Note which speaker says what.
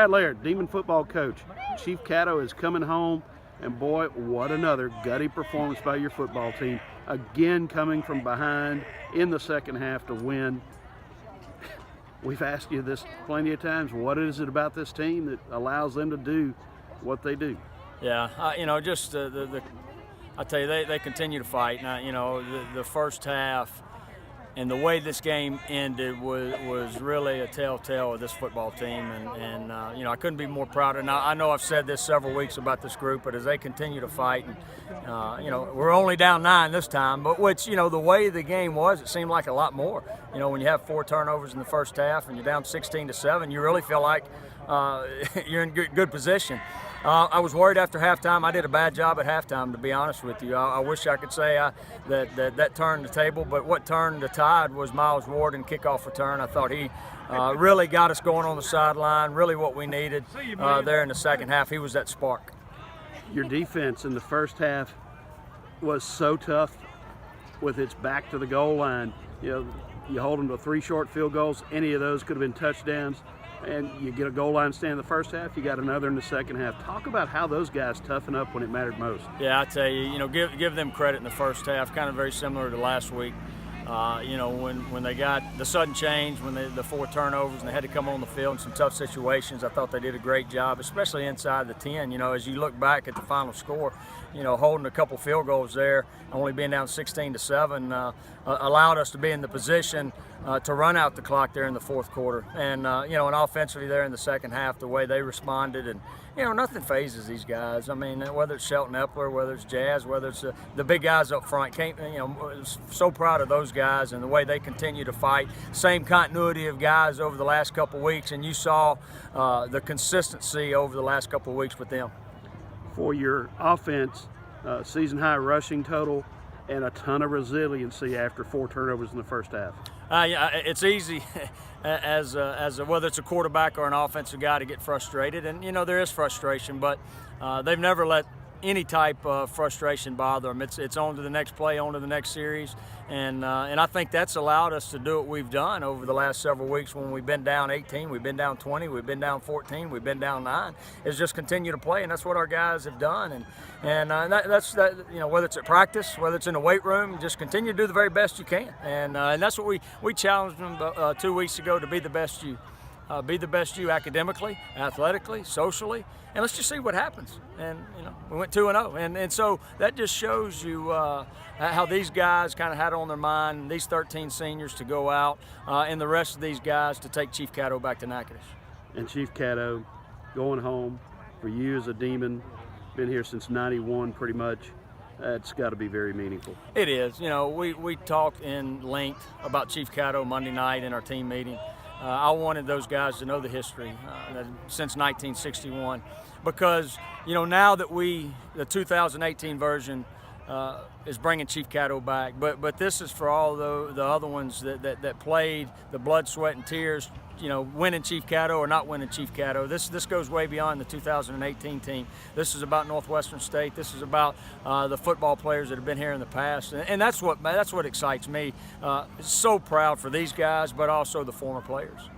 Speaker 1: Laird, Demon football coach. Chief Caddo is coming home, and boy, what another gutty performance by your football team. Again, coming from behind in the second half to win. We've asked you this plenty of times. What is it about this team that allows them to do what they do?
Speaker 2: Yeah, just I tell you, they continue to fight. Now, the first half and the way this game ended was really a telltale of this football team, and I couldn't be more proud. And I know I've said this several weeks about this group, but as they continue to fight, and we're only down 9 this time, but the way the game was, it seemed like a lot more. When you have 4 turnovers in the first half and you're down 16-7, you really feel like you're in good position. I was worried after halftime. I did a bad job at halftime, to be honest with you. I wish I could say that turned the table, but what turned the tide was Miles Ward and kickoff return. I thought he really got us going on the sideline, really what we needed there in the second half. He was that spark.
Speaker 1: Your defense in the first half was so tough with its back to the goal line. You hold them to 3 short field goals. Any of those could have been touchdowns. And you get a goal line stand in the first half, you got another in the second half. Talk about how those guys toughen up when it mattered most.
Speaker 2: Yeah, I tell you, give them credit in the first half, kind of very similar to last week. When they got the sudden change, when the 4 turnovers and they had to come on the field in some tough situations, I thought they did a great job, especially inside the 10. As you look back at the final score, holding a couple field goals there, only being down 16-7, allowed us to be in the position to run out the clock there in the fourth quarter. And and offensively there in the second half, the way they responded, and nothing phases these guys. I mean, whether it's Shelton Epler, whether it's Jazz, whether it's the big guys up front, so proud of those guys and the way they continue to fight. Same continuity of guys over the last couple of weeks, and you saw the consistency over the last couple of weeks with them.
Speaker 1: For your offense, season high rushing total and a ton of resiliency after 4 turnovers in the first half.
Speaker 2: Yeah, it's easy as whether it's a quarterback or an offensive guy to get frustrated, and there is frustration, but they've never let any type of frustration bother them. It's on to the next play, on to the next series, and I think that's allowed us to do what we've done over the last several weeks when we've been down 18, we've been down 20, we've been down 14, we've been down 9. Is just continue to play, and that's what our guys have done. And that's whether it's at practice, whether it's in the weight room, just continue to do the very best you can. And that's what we challenged them 2 weeks ago, to be the best you. Be the best you academically, athletically, socially, and let's just see what happens. And we went 2-0, and so that just shows you how these guys kind of had on their mind, these 13 seniors, to go out, and the rest of these guys to take Chief Caddo back to Natchitoches.
Speaker 1: And Chief Caddo, going home for you as a Demon, been here since '91 pretty much. It's got to be very meaningful.
Speaker 2: It is. We talked in length about Chief Caddo Monday night in our team meeting. I wanted those guys to know the history since 1961, because now that the 2018 version is bringing Chief Caddo back, but this is for all the other ones that played the blood, sweat, and tears, winning Chief Caddo or not winning Chief Caddo. This goes way beyond the 2018 team. This is about Northwestern State. This is about the football players that have been here in the past, and that's what excites me. So proud for these guys, but also the former players.